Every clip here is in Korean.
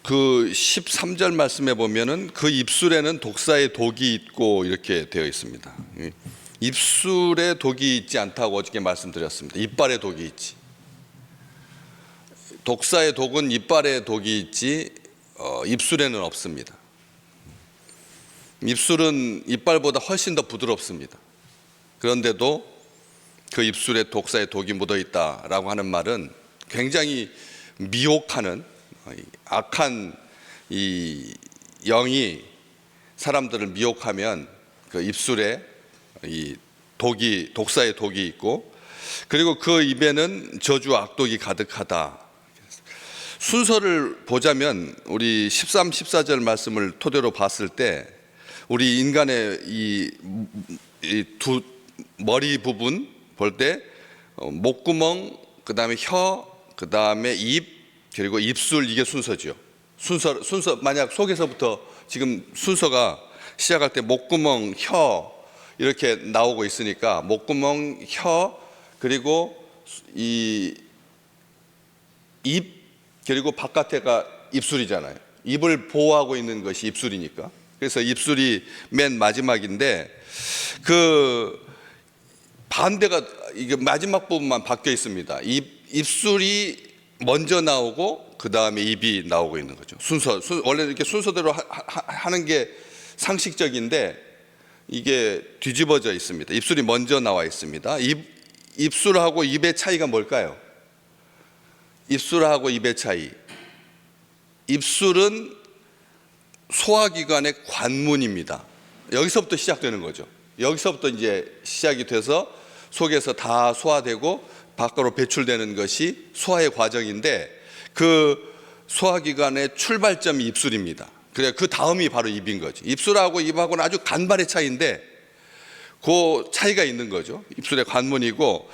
그 13절 말씀에 보면은 그 입술에는 독사의 독이 있고 이렇게 되어 있습니다. 입술에 독이 있지 않다고 어저께 말씀드렸습니다. 이빨에 독이 있지. 독사의 독은 이빨에 독이 있지 입술에는 없습니다. 입술은 이빨보다 훨씬 더 부드럽습니다. 그런데도 그 입술에 독사의 독이 묻어 있다라고 하는 말은 굉장히 미혹하는 악한 이 영이 사람들을 미혹하면 그 입술에 이 독사의 독이 있고, 그리고 그 입에는 저주와 악독이 가득하다. 순서를 보자면 우리 13, 14절 말씀을 토대로 봤을 때 우리 인간의 이 두 머리 부분 볼 때 목구멍, 그 다음에 혀, 그 다음에 입, 그리고 입술, 이게 순서죠. 순서 만약 속에서부터 지금 순서가 시작할 때 목구멍, 혀 이렇게 나오고 있으니까 목구멍, 혀, 그리고 이 입, 그리고 바깥에가 입술이잖아요. 입을 보호하고 있는 것이 입술이니까. 그래서 입술이 맨 마지막인데 그 반대가 이게 마지막 부분만 바뀌어 있습니다. 입술이 먼저 나오고 그 다음에 입이 나오고 있는 거죠. 원래 이렇게 순서대로 하는 게 상식적인데 이게 뒤집어져 있습니다. 입술이 먼저 나와 있습니다. 입술하고 입의 차이가 뭘까요? 입술하고 입의 차이. 입술은 소화기관의 관문입니다. 여기서부터 시작되는 거죠. 여기서부터 이제 시작이 돼서 속에서 다 소화되고 밖으로 배출되는 것이 소화의 과정인데 그 소화기관의 출발점이 입술입니다. 그래 그 다음이 바로 입인 거죠. 입술하고 입하고는 아주 간발의 차이인데 그 차이가 있는 거죠. 입술의 관문이고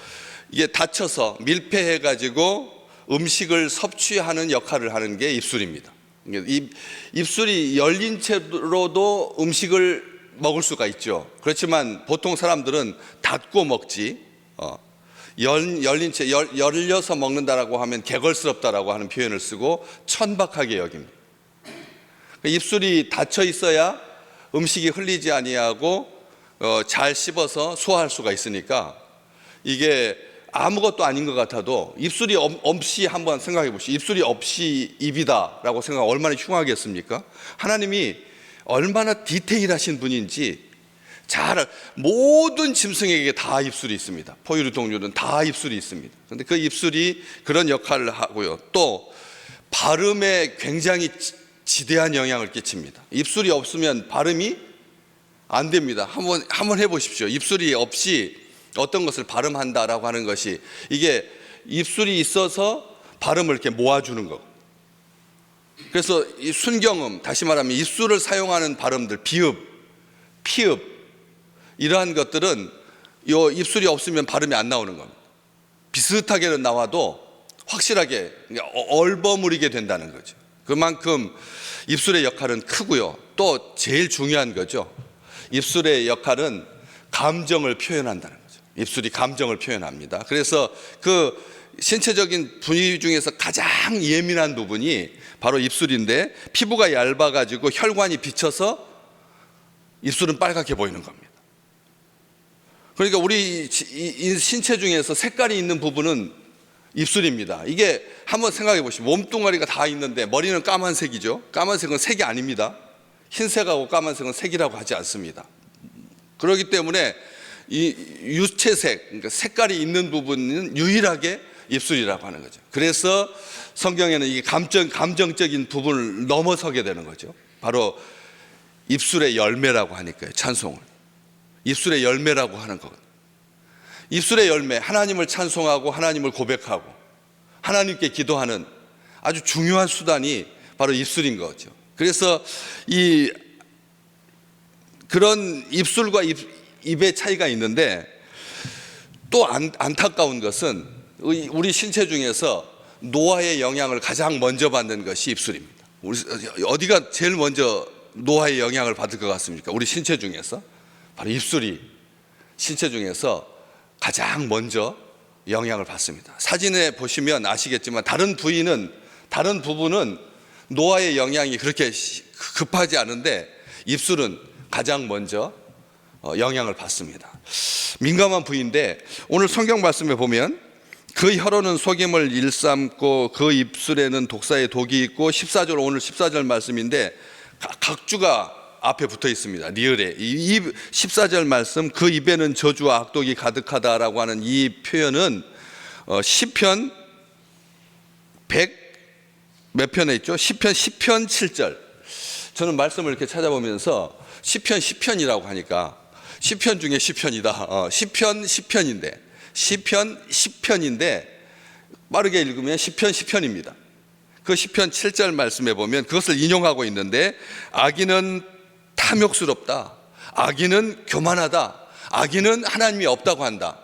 이게 닫혀서 밀폐해 가지고 음식을 섭취하는 역할을 하는 게 입술입니다. 입술이 열린 채로도 음식을 먹을 수가 있죠. 그렇지만 보통 사람들은 닫고 먹지, 열린 채 열려서 먹는다라고 하면 개걸스럽다라고 하는 표현을 쓰고 천박하게 여깁니다. 입술이 닫혀 있어야 음식이 흘리지 아니하고 잘 씹어서 소화할 수가 있으니까 이게 아무것도 아닌 것 같아도 입술이 없이 한번 생각해 보시죠. 입술이 없이 입이다라고 생각하면 얼마나 흉하겠습니까? 하나님이 얼마나 디테일하신 분인지 모든 짐승에게 다 입술이 있습니다. 포유류 동물은 다 입술이 있습니다. 그런데 그 입술이 그런 역할을 하고요. 또 발음에 굉장히 지대한 영향을 끼칩니다. 입술이 없으면 발음이 안 됩니다. 한번 해보십시오. 입술이 없이 어떤 것을 발음한다라고 하는 것이 이게 입술이 있어서 발음을 이렇게 모아주는 거. 그래서 이 순경음, 다시 말하면 입술을 사용하는 발음들, 비읍, 피읍 이러한 것들은 이 입술이 없으면 발음이 안 나오는 겁니다. 비슷하게는 나와도 확실하게 얼버무리게 된다는 거죠. 그만큼 입술의 역할은 크고요. 또 제일 중요한 거죠. 입술의 역할은 감정을 표현한다는 거죠. 입술이 감정을 표현합니다. 그래서 그 신체적인 부위 중에서 가장 예민한 부분이 바로 입술인데 피부가 얇아가지고 혈관이 비쳐서 입술은 빨갛게 보이는 겁니다. 그러니까 우리 신체 중에서 색깔이 있는 부분은 입술입니다. 이게 한번 생각해 보시죠. 몸뚱아리가 다 있는데 머리는 까만색이죠. 까만색은 색이 아닙니다. 흰색하고 까만색은 색이라고 하지 않습니다. 그렇기 때문에 이 유채색, 그러니까 색깔이 있는 부분은 유일하게 입술이라고 하는 거죠. 그래서 성경에는 이게 감정적인 부분을 넘어서게 되는 거죠. 바로 입술의 열매라고 하니까요. 찬송을 입술의 열매라고 하는 것. 입술의 열매, 하나님을 찬송하고 하나님을 고백하고 하나님께 기도하는 아주 중요한 수단이 바로 입술인 거죠. 그래서 그런 입술과 입의 차이가 있는데 또 안타까운 것은 우리 신체 중에서 노화의 영향을 가장 먼저 받는 것이 입술입니다. 어디가 제일 먼저 노화의 영향을 받을 것 같습니까? 우리 신체 중에서 바로 입술이 신체 중에서 가장 먼저 영향을 받습니다. 사진에 보시면 아시겠지만 다른 부분은 노화의 영향이 그렇게 급하지 않은데 입술은 가장 먼저 영향을 받습니다. 민감한 부위인데 오늘 성경 말씀에 보면 그 혀로는 속임을 일삼고 그 입술에는 독사의 독이 있고 14절, 오늘 14절 말씀인데 각주가 앞에 붙어 있습니다. 리을에 이 14절 말씀, 그 입에는 저주와 악독이 가득하다라고 하는 이 표현은 시편 100 몇 편에 있죠? 시편 10편 7절. 저는 말씀을 이렇게 찾아보면서 시편 10편이라고 하니까 시편 중에 시편이다. 시편 10편인데 시편 10편인데 빠르게 읽으면 시편 10편입니다. 그 시편 7절 말씀에 보면 그것을 인용하고 있는데 악인은 탐욕스럽다. 악인은 교만하다. 악인은 하나님이 없다고 한다.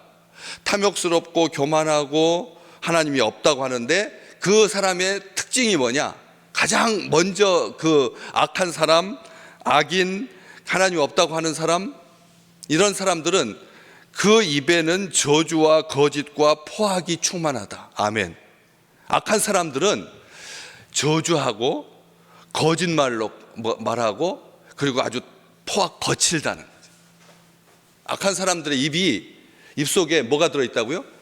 탐욕스럽고 교만하고 하나님이 없다고 하는데 그 사람의 특징이 뭐냐? 가장 먼저 그 악한 사람, 악인, 하나님이 없다고 하는 사람, 이런 사람들은 그 입에는 저주와 거짓과 포악이 충만하다. 아멘. 악한 사람들은 저주하고 거짓말로 말하고 그리고 아주 포악 거칠다는 거죠. 악한 사람들의 입속에 뭐가 들어있다고요?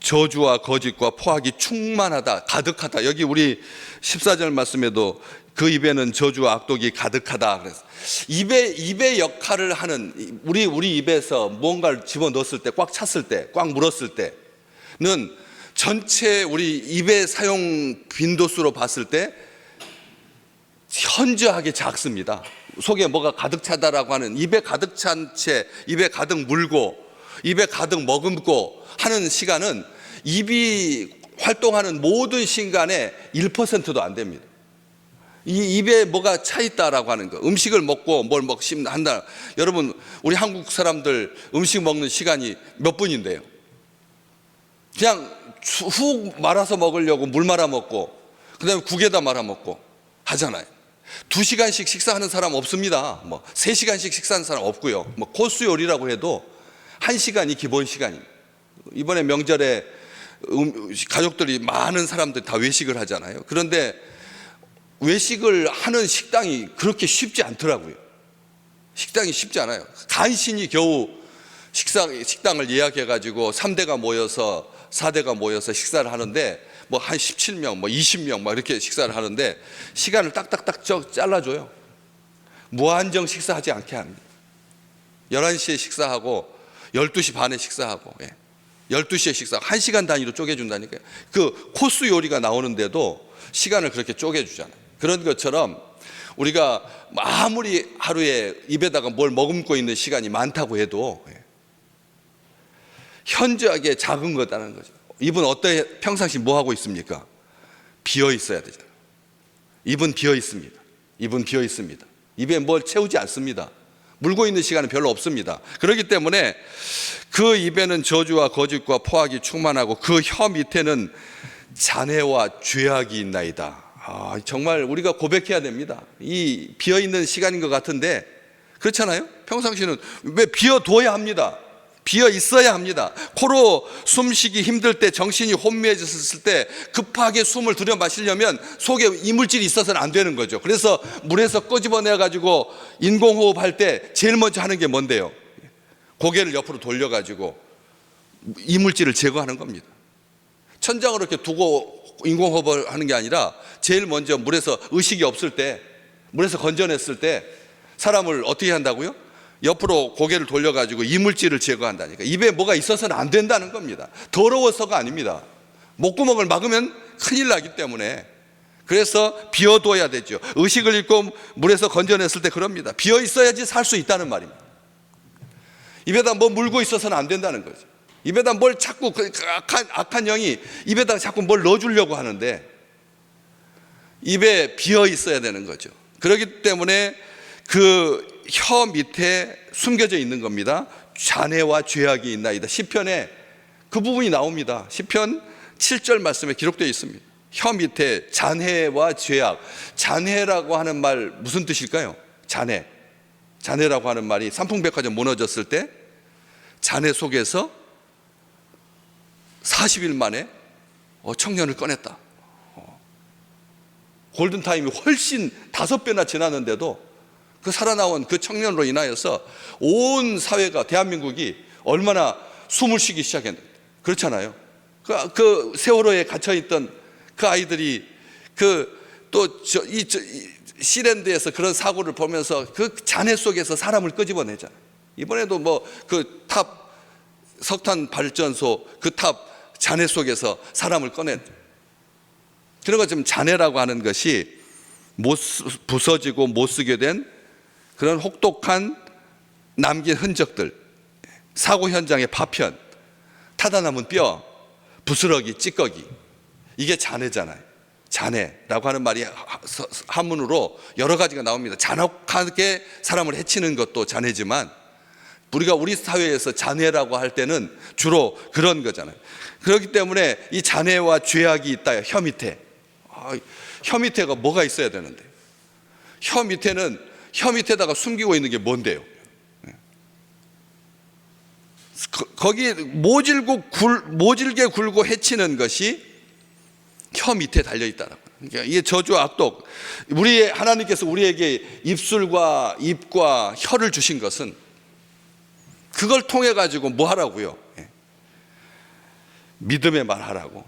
저주와 거짓과 포악이 충만하다, 가득하다. 여기 우리 14절 말씀에도 그 입에는 저주와 악독이 가득하다. 그래서 입의 역할을 하는 우리 입에서 뭔가를 집어넣었을 때, 꽉 찼을 때, 꽉 물었을 때는 전체 우리 입의 사용 빈도수로 봤을 때 현저하게 작습니다. 속에 뭐가 가득 차다라고 하는, 입에 가득 찬 채 입에 가득 물고 입에 가득 머금고 하는 시간은 입이 활동하는 모든 시간에 1%도 안 됩니다. 이 입에 뭐가 차 있다라고 하는 거, 음식을 먹고 뭘 한다. 여러분, 우리 한국 사람들 음식 먹는 시간이 몇 분인데요? 그냥 훅 말아서 먹으려고 물 말아 먹고 그 다음에 국에다 말아 먹고 하잖아요. 2시간씩 식사하는 사람 없습니다. 3시간씩 식사하는 사람 없고요. 코스 요리라고 해도 1시간이 기본 시간입니다. 이번에 명절에 가족들이 많은 사람들이 다 외식을 하잖아요. 그런데 외식을 하는 식당이 그렇게 쉽지 않더라고요. 식당이 쉽지 않아요. 간신히 겨우 식당을 예약해가지고 3대가 모여서 4대가 모여서 식사를 하는데 한 17명, 20명 이렇게 식사를 하는데 시간을 딱딱딱 잘라줘요. 무한정 식사하지 않게 합니다. 11시에 식사하고 12시 반에 식사하고 12시에 식사 1시간 단위로 쪼개준다니까요. 그 코스 요리가 나오는데도 시간을 그렇게 쪼개주잖아요. 그런 것처럼 우리가 아무리 하루에 입에다가 뭘 머금고 있는 시간이 많다고 해도 현저하게 작은 거다는 거죠. 입은 평상시 뭐 하고 있습니까? 비어 있어야 되잖아요. 입은 비어 있습니다. 입은 비어 있습니다. 입에 뭘 채우지 않습니다. 물고 있는 시간은 별로 없습니다. 그렇기 때문에 그 입에는 저주와 거짓과 포악이 충만하고 그 혀 밑에는 잔해와 죄악이 있나이다. 정말 우리가 고백해야 됩니다. 이 비어있는 시간인 것 같은데 그렇잖아요. 평상시는 왜 비어둬야 합니다. 비어 있어야 합니다. 코로 숨쉬기 힘들 때, 정신이 혼미해졌을 때 급하게 숨을 들여 마시려면 속에 이물질이 있어서는 안 되는 거죠. 그래서 물에서 끄집어내 가지고 인공호흡 할 때 제일 먼저 하는 게 뭔데요? 고개를 옆으로 돌려 가지고 이물질을 제거하는 겁니다. 천장으로 이렇게 두고 인공호흡을 하는 게 아니라 제일 먼저 물에서 의식이 없을 때, 물에서 건져냈을 때 사람을 어떻게 한다고요? 옆으로 고개를 돌려가지고 이물질을 제거한다니까. 입에 뭐가 있어서는 안 된다는 겁니다. 더러워서가 아닙니다. 목구멍을 막으면 큰일 나기 때문에. 그래서 비워둬야 되죠. 의식을 잃고 물에서 건져냈을 때 그럽니다. 비어 있어야지 살 수 있다는 말입니다. 입에다 뭐 물고 있어서는 안 된다는 거죠. 입에다 뭘 자꾸 악한 영이 입에다 자꾸 뭘 넣어주려고 하는데 입에 비어 있어야 되는 거죠. 그렇기 때문에 그 혀 밑에 숨겨져 있는 겁니다. 잔해와 죄악이 있나이다. 시편에 그 부분이 나옵니다. 시편 7절 말씀에 기록되어 있습니다. 혀 밑에 잔해와 죄악. 잔해라고 하는 말 무슨 뜻일까요? 잔해라고 하는 말이 삼풍백화점 무너졌을 때 잔해 속에서 40일 만에 청년을 꺼냈다. 골든타임이 훨씬 5배나 지났는데도 그 살아나온 그 청년으로 인하여서 온 사회가, 대한민국이 얼마나 숨을 쉬기 시작했는데, 그렇잖아요. 그 세월호에 갇혀있던 그 아이들이 이 시랜드에서 그런 사고를 보면서 그 잔해 속에서 사람을 끄집어내잖아요. 이번에도 뭐 그 탑 석탄 발전소 그 탑 잔해 속에서 사람을 꺼낸, 그런 거 지금 잔해라고 하는 것이 부서지고 못 쓰게 된 그런 혹독한 남긴 흔적들, 사고 현장의 파편, 타다 남은 뼈, 부스러기, 찌꺼기, 이게 잔해잖아요. 잔해라고 하는 말이 한문으로 여러 가지가 나옵니다. 잔혹하게 사람을 해치는 것도 잔해지만, 우리 사회에서 잔해라고 할 때는 주로 그런 거잖아요. 그렇기 때문에 이 잔해와 죄악이 있다. 혀 밑에. 혀 밑에가 뭐가 있어야 되는데, 혀 밑에다가 숨기고 있는 게 뭔데요? 거기 모질게 굴고 해치는 것이 혀 밑에 달려있다는 거예요. 그러니까 이게 저주, 악독. 하나님께서 우리에게 입술과 입과 혀를 주신 것은 그걸 통해 가지고 뭐 하라고요? 믿음의 말 하라고,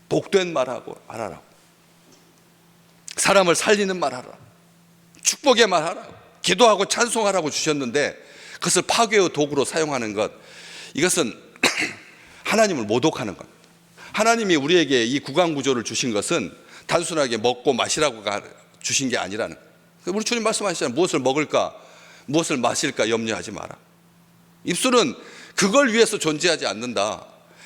복된 말 하라고, 사람을 살리는 말 하라고, 축복의 말 하라고, 기도하고 찬송하라고 주셨는데, 그것을 파괴의 도구로 사용하는 것, 이것은 하나님을 모독하는 겁니다. 하나님이 우리에게 이 구강구조를 주신 것은 단순하게 먹고 마시라고 주신 게 아니라는 거예요. 우리 주님 말씀하시잖아요. 무엇을 먹을까, 무엇을 마실까 염려하지 마라. 입술은 그걸 위해서 존재하지 않는다.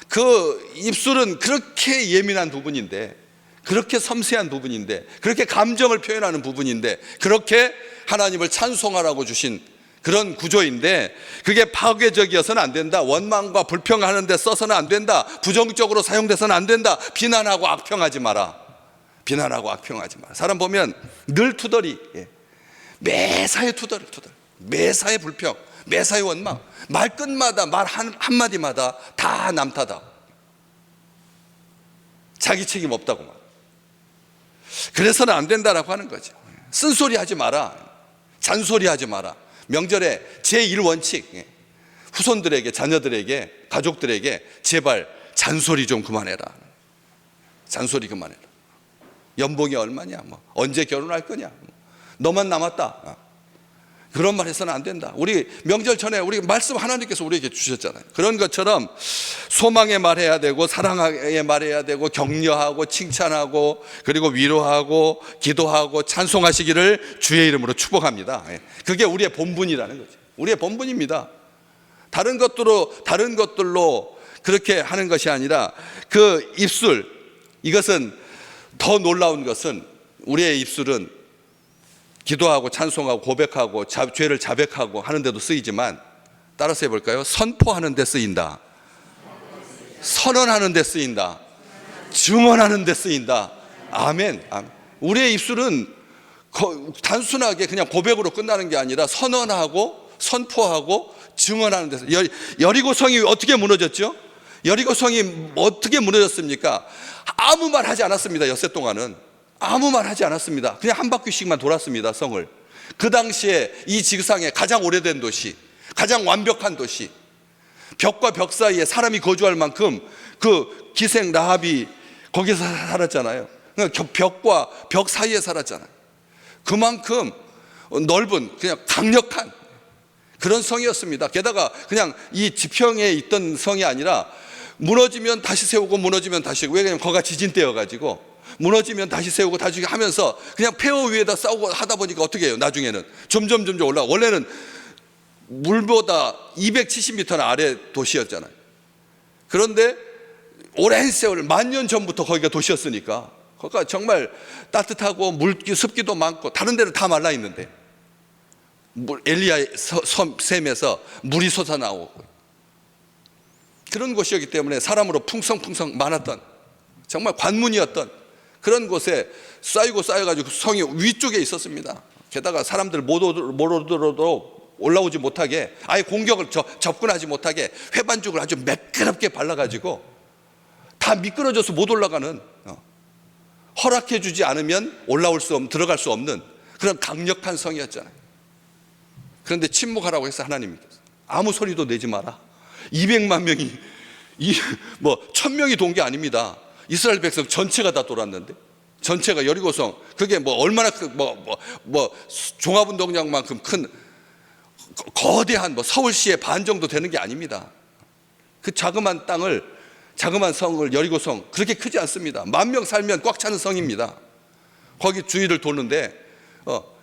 그 입술은 그렇게 예민한 부분인데, 그렇게 섬세한 부분인데, 그렇게 감정을 표현하는 부분인데, 그렇게 하나님을 찬송하라고 주신 그런 구조인데, 그게 파괴적이어서는 안 된다. 원망과 불평하는 데 써서는 안 된다. 부정적으로 사용돼서는 안 된다. 비난하고 악평하지 마라. 비난하고 악평하지 마라. 사람 보면 늘 투덜이, 매사에 투덜, 매사에 불평, 매사에 원망, 말끝마다, 말 한마디마다 다 남탓다. 자기 책임 없다고 말. 그래서는 안 된다라고 하는 거죠. 쓴소리 하지 마라. 잔소리 하지 마라. 명절에 제1원칙, 후손들에게, 자녀들에게, 가족들에게 제발 잔소리 좀 그만해라. 잔소리 그만해라. 연봉이 얼마냐, 언제 결혼할 거냐, 너만 남았다, 그런 말 해서는 안 된다. 우리 명절 전에 우리 말씀 하나님께서 우리에게 주셨잖아요. 그런 것처럼 소망의 말해야 되고, 사랑의 말해야 되고, 격려하고 칭찬하고, 그리고 위로하고 기도하고 찬송하시기를 주의 이름으로 축복합니다. 그게 우리의 본분이라는 거죠. 우리의 본분입니다. 다른 것들로 그렇게 하는 것이 아니라, 그 입술, 이것은 더 놀라운 것은, 우리의 입술은 기도하고 찬송하고 고백하고 죄를 자백하고 하는 데도 쓰이지만, 따라서 해볼까요? 선포하는 데 쓰인다. 선언하는 데 쓰인다. 증언하는 데 쓰인다. 아멘. 우리의 입술은 단순하게 그냥 고백으로 끝나는 게 아니라 선언하고 선포하고 증언하는 데서. 여리고성이 어떻게 무너졌죠? 여리고성이 어떻게 무너졌습니까? 아무 말 하지 않았습니다. 엿새 동안은 아무 말 하지 않았습니다. 그냥 한 바퀴씩만 돌았습니다, 성을. 그 당시에 이 지구상에 가장 오래된 도시, 가장 완벽한 도시, 벽과 벽 사이에 사람이 거주할 만큼 그 기생 라합이 거기서 살았잖아요. 그러니까 벽과 벽 사이에 살았잖아요. 그만큼 넓은, 그냥 강력한 그런 성이었습니다. 게다가 그냥 이 지평에 있던 성이 아니라, 무너지면 다시 세우고 무너지면 다시 세우고, 왜냐면 거기가 지진대여가지고 무너지면 다시 세우고 다시 하면서 그냥 폐허 위에다 싸우고 하다 보니까 어떻게 해요? 나중에는 점점 올라가. 원래는 물보다 270m 아래 도시였잖아요. 그런데 오랜 세월, 10,000년 전부터 거기가 도시였으니까, 거기가 정말 따뜻하고 습기도 많고, 다른 데는 다 말라 있는데 엘리야의 샘에서 물이 솟아나오고, 그런 곳이었기 때문에 사람으로 풍성풍성 많았던, 정말 관문이었던 그런 곳에 쌓여가지고 성이 위쪽에 있었습니다. 게다가 사람들 못 오더라도 올라오지 못하게, 아예 공격을 접근하지 못하게 회반죽을 아주 매끄럽게 발라가지고 다 미끄러져서 못 올라가는, 허락해 주지 않으면 올라올 수 없는, 들어갈 수 없는 그런 강력한 성이었잖아요. 그런데 침묵하라고 해서 하나님께서 아무 소리도 내지 마라. 200만 명이 1000명이 돈 게 아닙니다. 이스라엘 백성 전체가 다 돌았는데, 전체가 여리고성, 그게 얼마나 종합운동장만큼 큰 거대한 서울시의 반 정도 되는 게 아닙니다. 그 자그마한 땅을, 자그마한 성을, 여리고성 그렇게 크지 않습니다. 10,000명 살면 꽉 차는 성입니다. 거기 주위를 도는데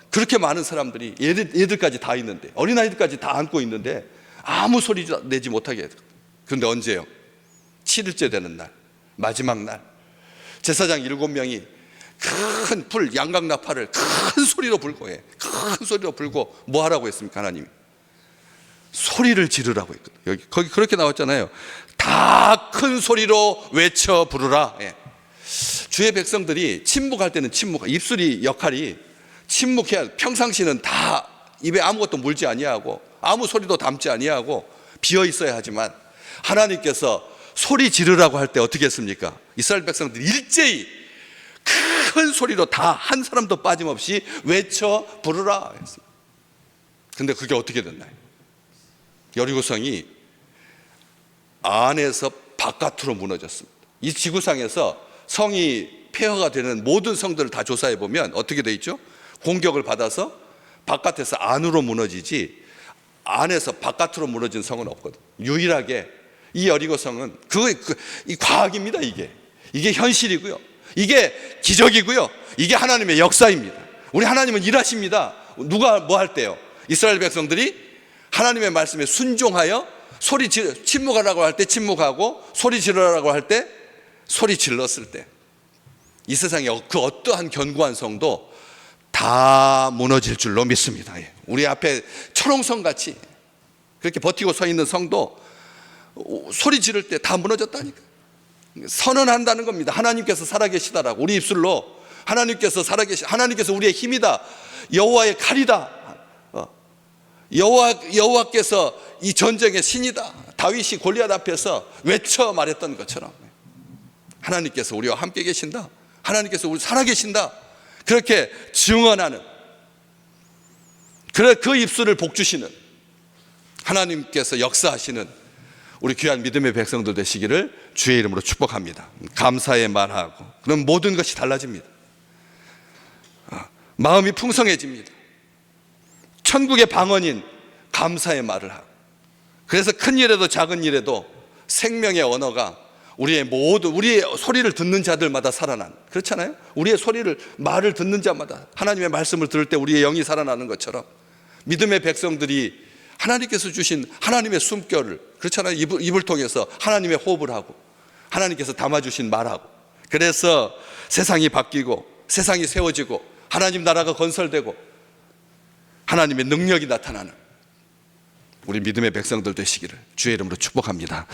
그렇게 많은 사람들이 얘들까지 다 있는데, 어린아이들까지 다 안고 있는데 아무 소리 내지 못하게 해요. 그런데 언제요? 7일째 되는 날, 마지막 날, 제사장 7명이 큰 불, 양각나팔을 큰 소리로 불고 해. 큰 소리로 불고 뭐 하라고 했습니까? 하나님이 소리를 지르라고 했거든요. 거기 그렇게 나왔잖아요. 다 큰 소리로 외쳐 부르라. 예. 주의 백성들이 침묵할 때는 입술이 역할이 침묵해야, 평상시는 다 입에 아무것도 물지 아니하고 아무 소리도 담지 아니하고 비어 있어야 하지만, 하나님께서 소리 지르라고 할 때 어떻게 했습니까? 이스라엘 백성들이 일제히 큰 소리로 다 한 사람도 빠짐없이 외쳐 부르라 했습니다. 근데 그게 어떻게 됐나요? 여리고성이 안에서 바깥으로 무너졌습니다. 이 지구상에서 성이 폐허가 되는 모든 성들을 다 조사해 보면 어떻게 돼 있죠? 공격을 받아서 바깥에서 안으로 무너지지 안에서 바깥으로 무너진 성은 없거든. 유일하게 이 여리고성은 이 과학입니다. 이게 현실이고요, 이게 기적이고요, 이게 하나님의 역사입니다. 우리 하나님은 일하십니다. 누가 뭐 할 때요? 이스라엘 백성들이 하나님의 말씀에 순종하여 침묵하라고 할 때 침묵하고, 소리 지르라고 할 때 소리 질렀을 때, 이 세상에 그 어떠한 견고한 성도 다 무너질 줄로 믿습니다. 우리 앞에 철옹성 같이 그렇게 버티고 서 있는 성도 소리 지를 때 다 무너졌다니까. 선언한다는 겁니다. 하나님께서 살아계시다라고. 우리 입술로 하나님께서 하나님께서 우리의 힘이다, 여호와의 칼이다, 여호와께서 이 전쟁의 신이다, 다윗이 골리앗 앞에서 외쳐 말했던 것처럼 하나님께서 우리와 함께 계신다, 하나님께서 우리 살아계신다, 그렇게 증언하는, 그 입술을 복주시는 하나님께서 역사하시는 우리 귀한 믿음의 백성들 되시기를 주의 이름으로 축복합니다. 감사의 말하고, 그럼 모든 것이 달라집니다. 마음이 풍성해집니다. 천국의 방언인 감사의 말을 하고, 그래서 큰 일에도 작은 일에도 생명의 언어가 우리의 소리를 듣는 자들마다 살아나는, 그렇잖아요? 우리의 말을 듣는 자마다 하나님의 말씀을 들을 때 우리의 영이 살아나는 것처럼, 믿음의 백성들이 하나님께서 주신 하나님의 숨결을, 그렇잖아요, 입을 통해서 하나님의 호흡을 하고 하나님께서 담아주신 말하고, 그래서 세상이 바뀌고 세상이 세워지고 하나님 나라가 건설되고 하나님의 능력이 나타나는 우리 믿음의 백성들 되시기를 주의 이름으로 축복합니다.